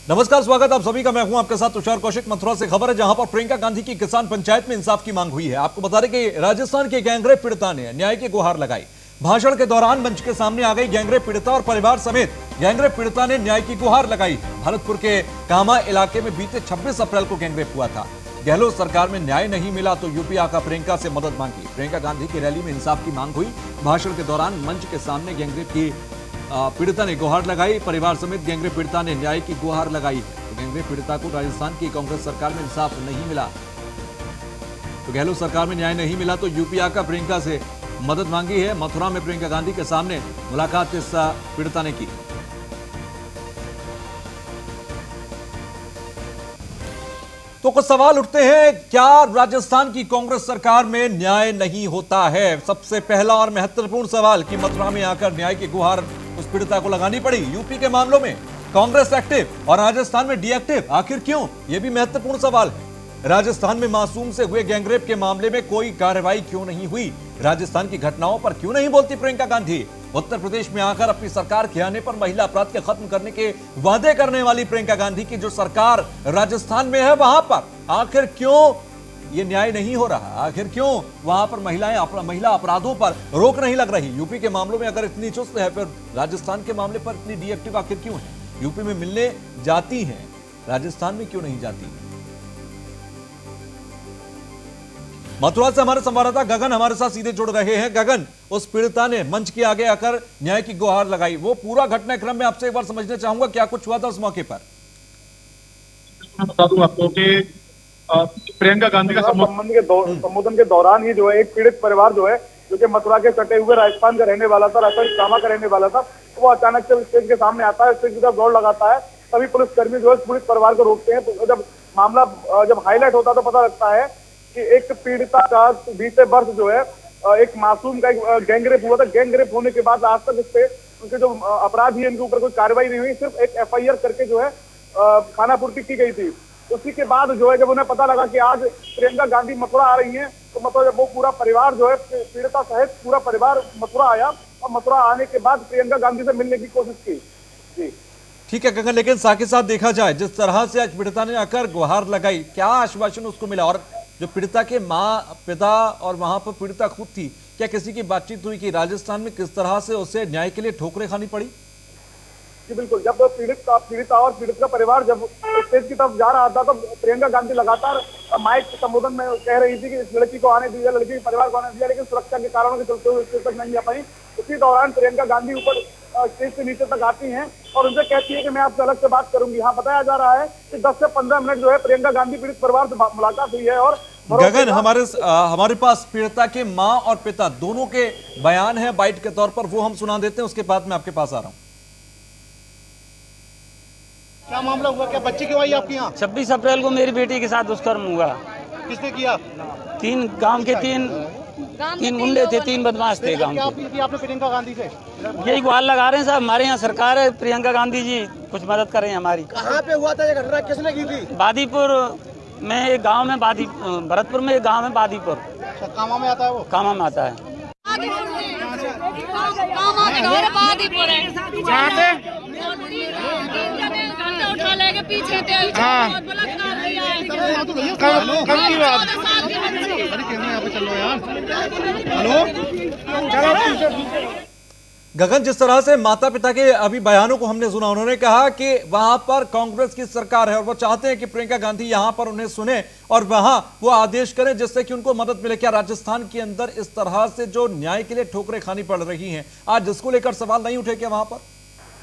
नमस्कार, स्वागत आप सभी का। मैं हूं आपके साथ तुषार कौशिक। मथुरा से खबर है जहां पर प्रियंका गांधी की किसान पंचायत में इंसाफ की मांग हुई है। आपको बता दें कि राजस्थान के गैंगरेप पीड़िता ने न्याय की गुहार लगाई। भाषण के दौरान मंच के सामने आ गई गैंगरेप पीड़िता और परिवार समेत गैंगरेप पीड़िता ने न्याय की गुहार लगाई। भरतपुर के कामा इलाके में बीते 26 अप्रैल को गैंगरेप हुआ था। गहलोत सरकार में न्याय नहीं मिला तो यूपी आकर प्रियंका से मदद मांगी। प्रियंका गांधी की रैली में इंसाफ की मांग हुई। भाषण के दौरान मंच के सामने गैंगरेप की पीड़िता ने गुहार लगाई। परिवार समेत गैंगरेप पीड़िता ने न्याय की गुहार लगाई। तो गैंगरेप पीड़िता को राजस्थान की कांग्रेस सरकार में इंसाफ नहीं मिला तो गहलोत सरकार में न्याय नहीं मिला तो यूपी आकर प्रियंका से मदद मांगी है। मथुरा में प्रियंका गांधी के सामने मुलाकात इस पीड़िता ने की। तो कुछ सवाल उठते हैं, क्या राजस्थान की कांग्रेस सरकार में न्याय नहीं होता है? सबसे पहला और महत्वपूर्ण सवाल कि मथुरा में आकर न्याय की गुहार उस पीड़िता को लगानी पड़ी। यूपी के मामलों में कांग्रेस एक्टिव और राजस्थान में डीएक्टिव, आखिर क्यों? यह भी महत्वपूर्ण सवाल है। राजस्थान में मासूम से हुए गैंगरेप के मामले में कोई कार्रवाई क्यों नहीं हुई? राजस्थान की घटनाओं पर क्यों नहीं बोलती प्रियंका गांधी? उत्तर प्रदेश में आकर अपनी सरकार के आने पर महिला अपराध के खत्म करने के वादे करने वाली प्रियंका गांधी की जो सरकार राजस्थान में है, वहां पर आखिर क्यों ये न्याय नहीं हो रहा? आखिर क्यों वहां पर महिला अपराधों पर रोक नहीं लग रही? यूपी के मामलों में अगर इतनी चुस्त है, फिर राजस्थान के मामले पर इतनी डीएक्टिव आखिर क्यों है? यूपी में मिलने जाती हैं, राजस्थान में क्यों नहीं जाती? मथुरा से हमारे संवाददाता गगन हमारे साथ सीधे जुड़ रहे हैं। गगन, उस पीड़िता ने मंच के आगे आकर न्याय की गुहार लगाई, वो पूरा घटनाक्रम में आपसे एक बार समझना चाहूंगा, क्या कुछ हुआ था उस मौके पर? मैं बता दूं आपको कि प्रियंका गांधी का संबोधन के दौरान ही जो है एक पीड़ित परिवार जो है, जो कि मथुरा के सटे हुए राजस्थान का रहने वाला था, राजस्थान कामा का रहने वाला था, वो अचानक से स्टेज के सामने आता है, स्टेज की तरफ दौड़ लगाता है। तभी पुलिसकर्मी जो है पीड़ित परिवार को रोकते हैं। तो जब मामला जब हाईलाइट होता तो पता लगता है कि एक पीड़िता का बीते वर्ष जो है एक मासूम का एक गैंगरेप हुआ था। गैंगरेप होने के बाद आज तक इससे उनके जो अपराधी है, इनके ऊपर कोई कार्रवाई नहीं हुई, सिर्फ एक एफआईआर करके जो है खानापूर्ति की गई थी। उसी के बाद जो है जब उन्हें पता लगा कि आज प्रियंका गांधी मथुरा आ रही हैं, तो मतलब वो पूरा परिवार जो है, पीड़िता सहित पूरा परिवार मथुरा आया और मथुरा आने के बाद प्रियंका गांधी से मिलने की कोशिश की। जी ठीक है गगन, लेकिन साथ ही साथ देखा जाए जिस तरह से आज पीड़िता ने आकर गुहार लगाई, क्या आश्वासन उसको मिला? और जो पीड़िता के माँ पिता और वहां पर पीड़िता खुद थी, क्या किसी की बातचीत हुई कि राजस्थान में किस तरह से उसे न्याय के लिए ठोकरें खानी पड़ी? जी बिल्कुल, जब पीड़िता और पीड़ित का परिवार जब स्टेज की तरफ जा रहा था तो प्रियंका गांधी लगातार माइक संबोधन में कह रही थी कि इस लड़की को आने दीजिए, लड़की के परिवार को आने दीजिए, लेकिन सुरक्षा के कारणों के चलते हुए स्टेज तक नहीं आ पाई। उसी दौरान प्रियंका गांधी ऊपर स्टेज से नीचे तक आती हैं और उनसे कहती है कि मैं आपसे अलग से बात करूंगी। हाँ, बताया जा रहा है कि 10 से 15 मिनट जो है प्रियंका गांधी पीड़ित परिवार से मुलाकात हुई है। और गगन, हमारे पास पीड़िता के माँ और पिता दोनों के बयान है बाइट के तौर पर, वो हम सुना देते हैं, उसके बाद मैं आपके पास आ रहा हूँ। क्या मामला हुआ? क्या बच्ची क्यों आई आपके यहाँ? 26 अप्रैल को मेरी बेटी के साथ दुष्कर्म हुआ। किसने किया? गांव के तीन गुंडे थे, 3 बदमाश थे गांव क्या के। अपील की आपने प्रियंका गांधी से? यही गुहार लगा रहे हैं साहब, हमारे यहाँ सरकार है, प्रियंका गांधी जी कुछ मदद करें हमारी। कहाँ पे हुआ था ये घटना? किसने की थी? बादीपुर में एक गाँव में भरतपुर में एक गाँव है बादीपुर। कामा में आता है वो? कामा में आता है। उठा लेके पीछे थे। गगन, जिस तरह से माता पिता के अभी बयानों को हमने सुना, उन्होंने कहा कि वहां पर कांग्रेस की सरकार है और वो चाहते हैं कि प्रियंका गांधी यहां पर उन्हें सुने और वहां वो आदेश करें जिससे कि उनको मदद मिले। क्या राजस्थान के अंदर इस तरह से जो न्याय के लिए ठोकरें खानी पड़ रही हैं, आज इसको लेकर सवाल नहीं उठे क्या वहां पर?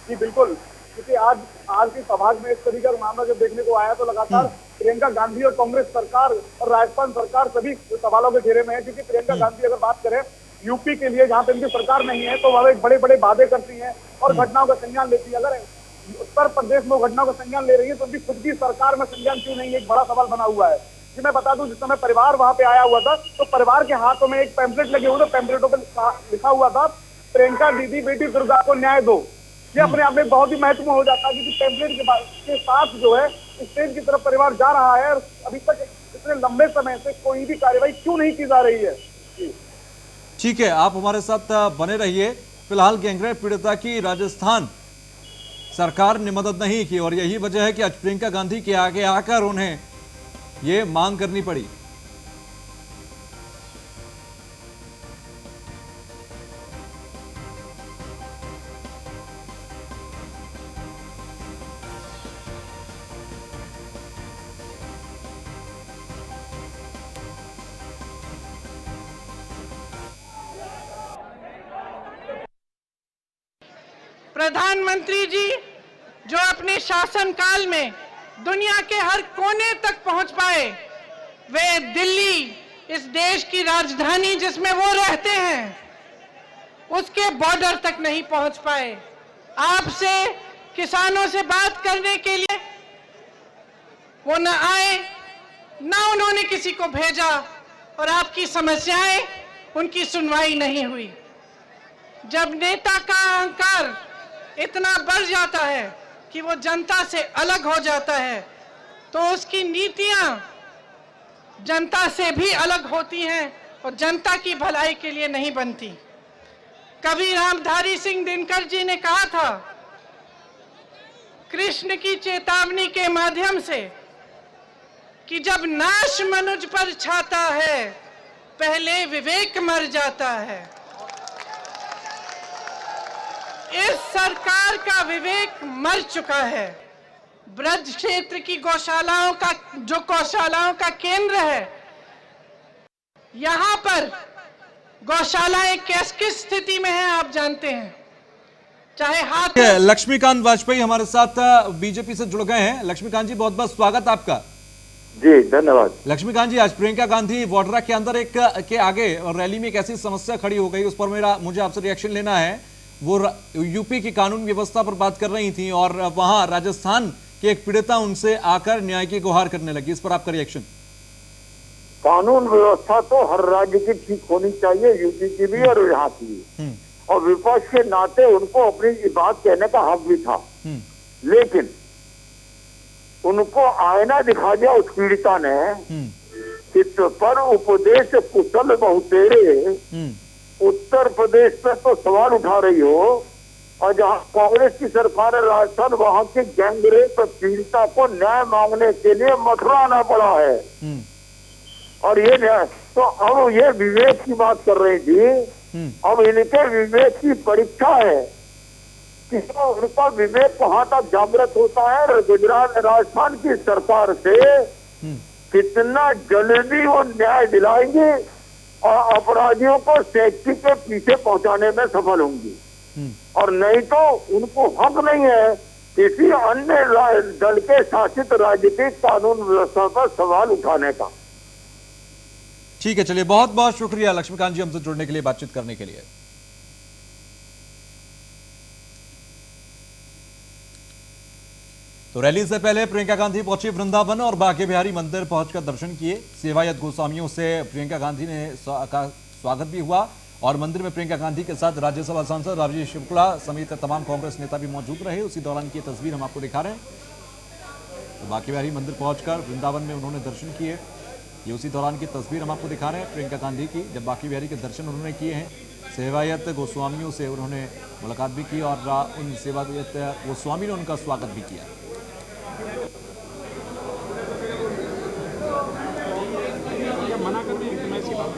जी बिल्कुल, क्योंकि आज की सभा में इस तरीके का मामला जब देखने को आया तो लगातार प्रियंका गांधी और कांग्रेस सरकार और राजस्थान सरकार सभी सवालों के घेरे में है। क्योंकि प्रियंका गांधी अगर बात करें यूपी के लिए, जहाँ पे इनकी सरकार नहीं है, तो वह बड़े बड़े वादे करती हैं और घटनाओं का संज्ञान लेती है। अगर उत्तर प्रदेश में घटनाओं का संज्ञान ले रही है तो उनकी खुद की सरकार में संज्ञान क्यों नहीं है, एक बड़ा सवाल बना हुआ है। कि मैं बता दूं, जिस समय परिवार वहां पे आया हुआ था तो परिवार के हाथों में एक पैम्पलेट लगे हुए थे, पैम्पलेटों पर लिखा हुआ था प्रियंका दीदी बेटी दुर्गा को न्याय दो। ये अपने आप में बहुत ही महत्वपूर्ण हो जाता है, क्योंकि पैम्पलेट के साथ जो है स्टेज की तरफ परिवार जा रहा है और अभी तक इतने लंबे समय से कोई भी कार्रवाई क्यों नहीं की जा रही है। ठीक है, आप हमारे साथ बने रहिए। फिलहाल गैंगरेप पीड़िता की राजस्थान सरकार ने मदद नहीं की और यही वजह है कि आज प्रियंका गांधी के आगे आकर उन्हें ये मांग करनी पड़ी। प्रधानमंत्री जी जो अपने शासनकाल में दुनिया के हर कोने तक पहुंच पाए, वे दिल्ली, इस देश की राजधानी जिसमें वो रहते हैं, उसके बॉर्डर तक नहीं पहुंच पाए। आपसे, किसानों से बात करने के लिए वो न आए, न उन्होंने किसी को भेजा और आपकी समस्याएं, उनकी सुनवाई नहीं हुई। जब नेता का अहंकार इतना बढ़ जाता है कि वो जनता से अलग हो जाता है, तो उसकी नीतियां जनता से भी अलग होती हैं और जनता की भलाई के लिए नहीं बनती। कवि रामधारी सिंह दिनकर जी ने कहा था, कृष्ण की चेतावनी के माध्यम से, कि जब नाश मनुज पर छाता है, पहले विवेक मर जाता है। इस सरकार का विवेक मर चुका है। ब्रज क्षेत्र की गौशालाओं का, जो गौशालाओं का केंद्र है, यहां पर गौशालाएं किस स्थिति में हैं आप जानते हैं। चाहे हाथ लक्ष्मीकांत वाजपेयी हमारे साथ बीजेपी से जुड़ गए हैं। लक्ष्मीकांत जी, बहुत बहुत स्वागत आपका। जी धन्यवाद। लक्ष्मीकांत जी, आज प्रियंका गांधी वाड्रा के अंदर एक के आगे रैली में एक ऐसी समस्या खड़ी हो गई, उस पर मुझे आपसे रिएक्शन लेना है। वो यूपी की कानून व्यवस्था पर बात कर रही थी और वहां राजस्थान के एक पीड़िता उनसे आकर न्याय की गुहार करने लगी, इस पर आपका रिएक्शन। कानून व्यवस्था तो हर राज्य की ठीक होनी चाहिए, यूपी की भी और यहाँ की भी, और विपक्ष के नाते उनको अपनी बात कहने का हक भी था। लेकिन उनको आईना दिखा दिया उस पीड़िता ने, चित्त पर उपदेश कुशल बहुतेरे, उत्तर प्रदेश में तो सवाल उठा रही हो, और जहां कांग्रेस की सरकार है राजस्थान, वहां के गैंगरेप पीड़िता को न्याय मांगने के लिए मथुरा आना पड़ा है। और ये न्याय तो अब ये विवेक की बात कर रही थी, अब इनके विवेक की परीक्षा है कि तो उनका विवेक कहाँ तक जागृत होता है। गुजरात राजस्थान की सरकार से कितना जल्दी वो न्याय दिलाएंगे और अपराधियों को सेफ्टी के पीछे पहुंचाने में सफल होंगी, और नहीं तो उनको हक नहीं है किसी अन्य दल के शासित राज्य की कानून व्यवस्था पर सवाल उठाने का। ठीक है, चलिए, बहुत बहुत शुक्रिया लक्ष्मीकांत जी हमसे जुड़ने के लिए, बातचीत करने के लिए। तो रैली से पहले प्रियंका गांधी पहुंची वृंदावन और बांके बिहारी मंदिर पहुंचकर दर्शन किए। सेवायत गोस्वामियों से प्रियंका गांधी ने का स्वागत भी हुआ और मंदिर में प्रियंका गांधी के साथ राज्यसभा सांसद राजेश शुक्ला समेत तमाम कांग्रेस नेता भी मौजूद रहे। उसी दौरान की तस्वीर हम आपको दिखा रहे हैं। तो बांके बिहारी मंदिर पहुंचकर वृंदावन में उन्होंने दर्शन किए। ये उसी दौरान की तस्वीर हम आपको दिखा रहे हैं प्रियंका गांधी की, जब बांके बिहारी के दर्शन उन्होंने किए हैं। सेवायत गोस्वामियों से उन्होंने मुलाकात भी की और उन सेवायत गोस्वामी ने उनका स्वागत भी किया। मना करने की मैं ऐसी बात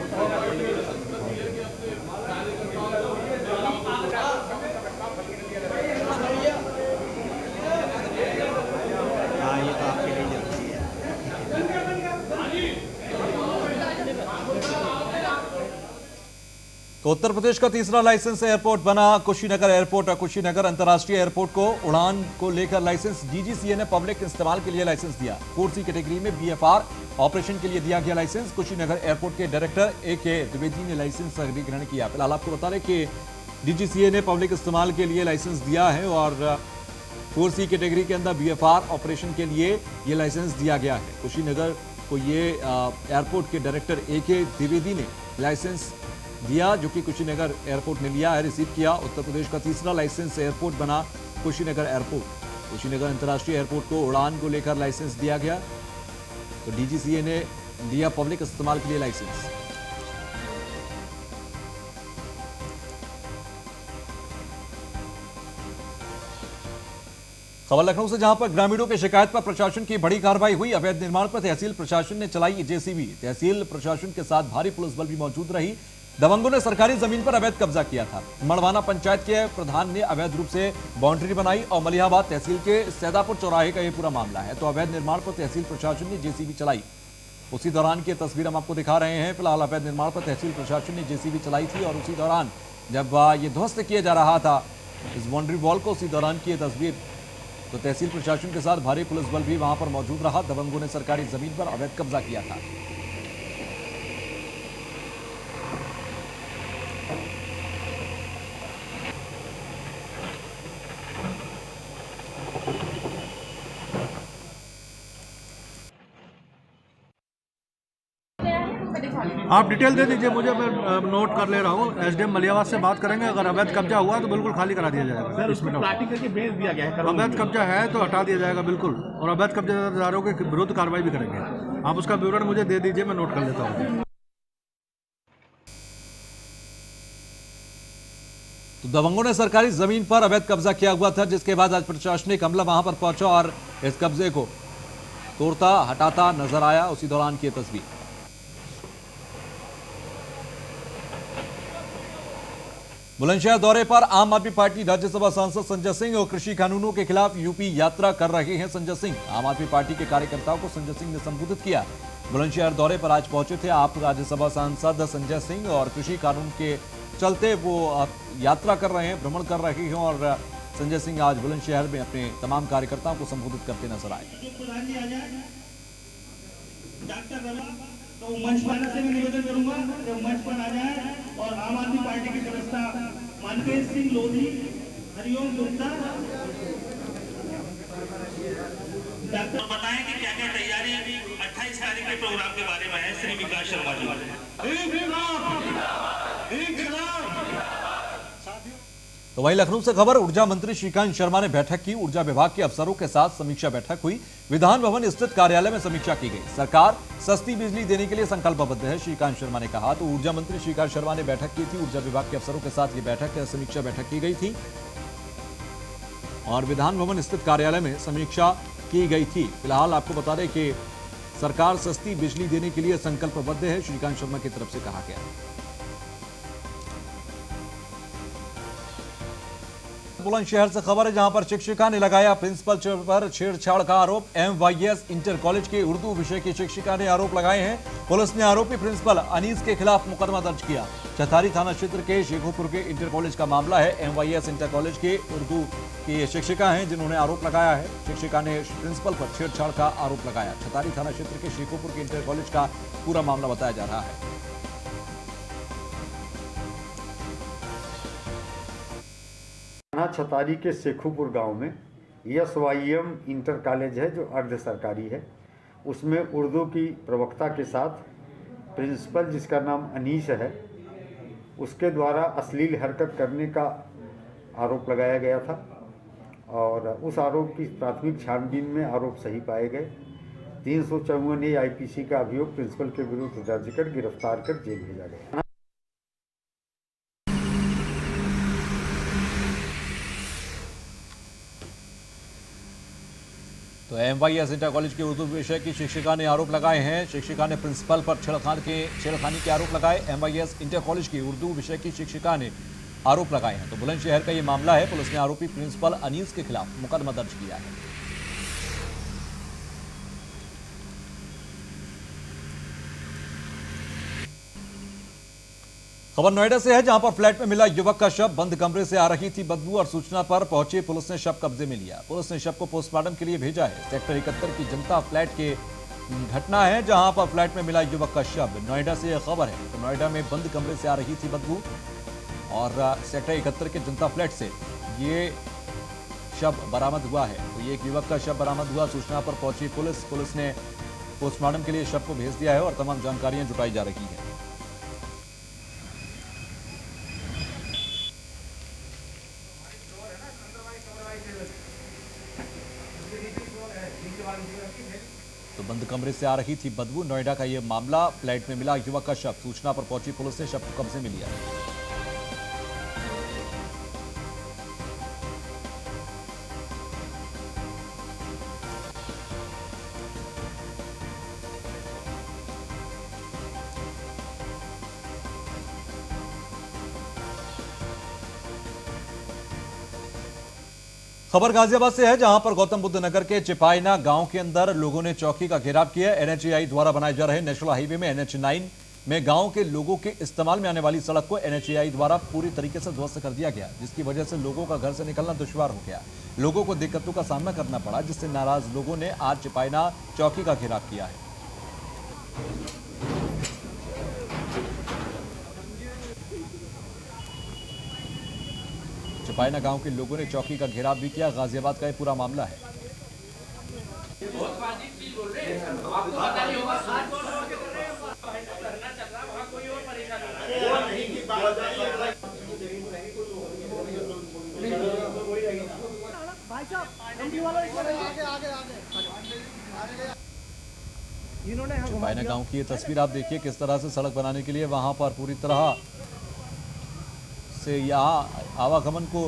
तो उत्तर प्रदेश का तीसरा लाइसेंस एयरपोर्ट बना कुशीनगर एयरपोर्ट। और कुशीनगर अंतर्राष्ट्रीय एयरपोर्ट को उड़ान को लेकर लाइसेंस डीजीसीए ने पब्लिक इस्तेमाल के लिए लाइसेंस दिया। 4C कैटेगरी में बीएफआर ऑपरेशन के लिए दिया गया लाइसेंस। कुशीनगर एयरपोर्ट के डायरेक्टर AK द्विवेदी ने लाइसेंस अधिग्रहण किया। फिलहाल आपको बता दें कि डीजीसीए ने पब्लिक इस्तेमाल के लिए लाइसेंस दिया है और 4C कैटेगरी के अंदर बीएफआर ऑपरेशन के लिए ये लाइसेंस दिया गया है। कुशीनगर को ये एयरपोर्ट के डायरेक्टर AK द्विवेदी ने लाइसेंस दिया, जो कि कुशीनगर एयरपोर्ट ने लिया है, रिसीव किया। उत्तर प्रदेश का तीसरा लाइसेंस एयरपोर्ट बना कुशीनगर एयरपोर्ट। कुशीनगर अंतर्राष्ट्रीय एयरपोर्ट को उड़ान को लेकर लाइसेंस दिया गया। तो डीजीसीए ने दिया पब्लिक इस्तेमाल के लिए लाइसेंस। खबर लखनऊ से, जहां पर ग्रामीणों की शिकायत पर प्रशासन की बड़ी कार्रवाई हुई। अवैध निर्माण पर तहसील प्रशासन ने चलाई जेसीबी। तहसील प्रशासन के साथ भारी पुलिस बल भी मौजूद रही। दबंगों ने सरकारी जमीन पर अवैध कब्जा किया था। मड़वाना पंचायत के प्रधान ने अवैध रूप से बाउंड्री बनाई और मलिहाबाद तहसील के सैदापुर चौराहे का यह पूरा मामला है। तो अवैध निर्माण पर तहसील प्रशासन ने जेसीबी चलाई। उसी दौरान की तस्वीर हम आपको दिखा रहे हैं। फिलहाल अवैध निर्माण पर तहसील प्रशासन ने जेसीबी चलाई थी और उसी दौरान जब ये ध्वस्त किया जा रहा था इस बाउंड्री वॉल को, उसी दौरान की ये तस्वीर। तो तहसील प्रशासन के साथ भारी पुलिस बल भी वहां पर मौजूद रहा। दबंगों ने सरकारी जमीन पर अवैध कब्जा किया था। आप डिटेल दे दीजिए मुझे, मैं नोट कर ले रहा हूँ। एसडीएम मलिहाबाद से बात करेंगे। अगर अवैध कब्जा हुआ तो बिल्कुल खाली करा दिया जाएगा। इसमें प्लाटिंग करके बेच दिया गया है। अवैध कब्जा है तो हटा दिया जाएगा बिल्कुल, और अवैध कब्जादारों के विरुद्ध कार्रवाई भी करेंगे। आप उसका विवरण मुझे दे दीजिए, मैं नोट कर लेता हूँ। तो दबंगों ने सरकारी जमीन पर अवैध कब्जा किया हुआ था, जिसके बाद आज प्रशासनिक अमला वहां पर पहुंचा और इस कब्जे को तोड़ता हटाता नजर आया। उसी दौरान की तस्वीर। बुलंदशहर दौरे पर आम आदमी पार्टी राज्यसभा सांसद संजय सिंह और कृषि कानूनों के खिलाफ यूपी यात्रा कर रहे हैं संजय सिंह। आम आदमी पार्टी के कार्यकर्ताओं को संजय सिंह ने संबोधित किया। बुलंदशहर दौरे पर आज पहुंचे थे आप राज्यसभा सांसद संजय सिंह और कृषि कानून के चलते वो यात्रा कर रहे हैं, भ्रमण कर रहे हैं। और संजय सिंह आज बुलंदशहर में अपने तमाम कार्यकर्ताओं को संबोधित करते नजर आए। तो मंच पर से मैं निवेदन करूंगा कि मंच पर आ जाए और आम आदमी पार्टी के प्रवक्ता मनप्रीत सिंह लोधी, हरिओम गुप्ता डॉक्टर बताएं कि क्या क्या तैयारी 28 तारीख के प्रोग्राम के बारे में है। श्री विकास शर्मा जी। तो वहीं लखनऊ से खबर, ऊर्जा मंत्री श्रीकांत शर्मा ने बैठक की। ऊर्जा विभाग के अफसरों के साथ समीक्षा बैठक हुई। विधान भवन स्थित कार्यालय में समीक्षा की गई। सरकार सस्ती बिजली देने के लिए संकल्पबद्ध है, श्रीकांत शर्मा ने कहा। तो ऊर्जा मंत्री श्रीकांत शर्मा ने बैठक की थी। ऊर्जा विभाग के अफसरों के साथ ये बैठक समीक्षा बैठक की गई थी और विधान भवन स्थित कार्यालय में समीक्षा की गई थी। फिलहाल आपको बता दें कि सरकार सस्ती बिजली देने के लिए संकल्पबद्ध है, श्रीकांत शर्मा की तरफ से कहा गया। बुलंदशहर से खबर है, जहां पर शिक्षिका ने लगाया प्रिंसिपल पर छेड़छाड़ का आरोप। MYS इंटर कॉलेज के उर्दू विषय की शिक्षिका ने आरोप लगाए हैं। पुलिस ने आरोपी प्रिंसिपल अनीस के खिलाफ मुकदमा दर्ज किया। चथारी थाना क्षेत्र के शेखोपुर के इंटर कॉलेज का मामला है। MYS इंटर कॉलेज के उर्दू की शिक्षिका हैं जिन्होंने आरोप लगाया है। शिक्षिका ने प्रिंसिपल पर छेड़छाड़ का आरोप लगाया। चथारी थाना क्षेत्र के शेखोपुर के इंटर कॉलेज का पूरा मामला बताया जा रहा है। छतारी के शेखुपुर गांव में SYM इंटर कॉलेज है जो अर्ध सरकारी है। उसमें उर्दू की प्रवक्ता के साथ प्रिंसिपल जिसका नाम अनीस है उसके द्वारा अश्लील हरकत करने का आरोप लगाया गया था और उस आरोप की प्राथमिक छानबीन में आरोप सही पाए गए। 354A IPC का अभियोग प्रिंसिपल के विरुद्ध दर्ज कर गिरफ्तार कर जेल भेजा गया। तो MYS इंटर कॉलेज के उर्दू विषय की शिक्षिका ने आरोप लगाए हैं। शिक्षिका ने प्रिंसिपल पर छेड़खानी के आरोप लगाए। MYS इंटर कॉलेज की उर्दू विषय की शिक्षिका ने आरोप लगाए हैं। तो बुलंदशहर का ये मामला है। पुलिस ने आरोपी प्रिंसिपल अनीस के खिलाफ मुकदमा दर्ज किया है। खबर नोएडा से है, जहां पर फ्लैट में मिला युवक का शव। बंद कमरे से आ रही थी बदबू और सूचना पर पहुंची पुलिस ने शव कब्जे में लिया। पुलिस ने शव को पोस्टमार्टम के लिए भेजा है। सेक्टर 71 की जनता फ्लैट के घटना है, जहां पर फ्लैट में मिला युवक का शव। नोएडा से यह खबर है। तो नोएडा में बंद कमरे से आ रही थी बदबू और सेक्टर 71 के जनता फ्लैट से ये शव बरामद हुआ है। तो ये एक युवक का शव बरामद हुआ। सूचना पर पहुंची पुलिस ने पोस्टमार्टम के लिए शव को भेज दिया है और तमाम जानकारियां जुटाई जा रही है। तो बंद कमरे से आ रही थी बदबू। नोएडा का यह मामला, फ्लैट में मिला युवक का शव। सूचना पर पहुंची पुलिस ने शव को कब्जे में लिया। खबर गाजियाबाद से है, जहां पर गौतम बुद्ध नगर के चिपाइना गांव के अंदर लोगों ने चौकी का घेराव किया। एनएचएआई द्वारा बनाए जा रहे नेशनल हाईवे में NH9 में गांव के लोगों के इस्तेमाल में आने वाली सड़क को NHAI द्वारा पूरी तरीके से ध्वस्त कर दिया गया, जिसकी वजह से लोगों का घर से निकलना दुश्वार हो गया। लोगों को दिक्कतों का सामना करना पड़ा, जिससे नाराज लोगों ने आज चिपाइना चौकी का घेराव किया है। चिपाइना गांव के लोगों ने चौकी का घेराव भी किया। गाजियाबाद का ये पूरा मामला है। चिपाइना गांव की ये तस्वीर आप देखिए, किस तरह से सड़क बनाने के लिए वहां पर पूरी तरह से यहाँ आवागमन को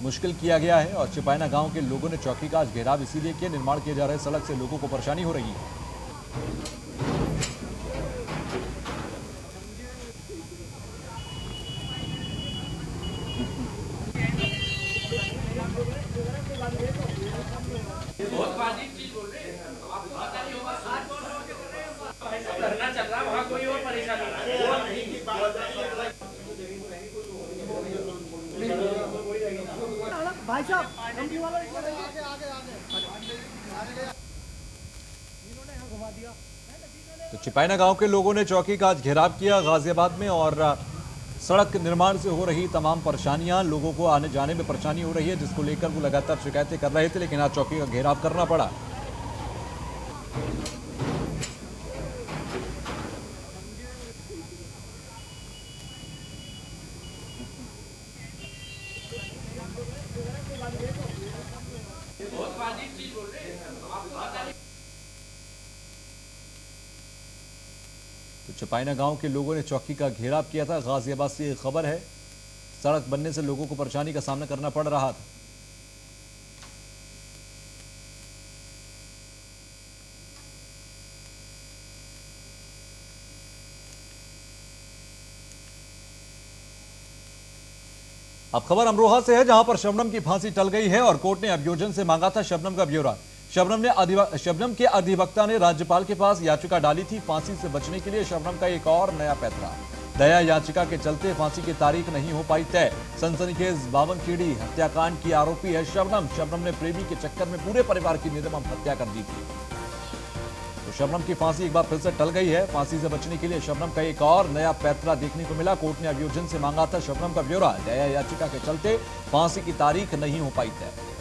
मुश्किल किया गया है। और चिपाइना गांव के लोगों ने चौकी का आज घेराव इसीलिए किया, निर्माण किए जा रहे सड़क से लोगों को परेशानी हो रही है। भाई साहब तो चिपाइना गांव के लोगों ने चौकी का आज घेराव किया गाजियाबाद में, और सड़क निर्माण से हो रही तमाम परेशानियां, लोगों को आने जाने में परेशानी हो रही है, जिसको लेकर वो लगातार शिकायतें कर रहे थे, लेकिन आज चौकी का घेराव करना पड़ा। तो चिपाइना गांव के लोगों ने चौकी का घेराव किया था। गाजियाबाद से ये खबर है, सड़क बनने से लोगों को परेशानी का सामना करना पड़ रहा था। अब खबर अमरोहा से है, जहां पर शबनम की फांसी टल गई है और कोर्ट ने अभियोजन से मांगा था शबनम का ब्यौरा। शबनम के अधिवक्ता ने राज्यपाल के पास याचिका डाली थी फांसी से बचने के लिए। शबनम का एक और नया पैंतरा, दया याचिका के चलते फांसी की तारीख नहीं हो पाई तय। सनसनीखेज बावनखेड़ी हत्याकांड की आरोपी है शबनम ने प्रेमी के चक्कर में पूरे परिवार की निर्मम हत्या कर दी थी। तो शबनम की फांसी एक बार फिर से टल गई है। फांसी से बचने के लिए शबनम का एक और नया पैंतरा देखने को मिला। कोर्ट ने अभियोजन से मांगा था शबनम का ब्यौरा, दया याचिका के चलते फांसी की तारीख नहीं हो पाई तय।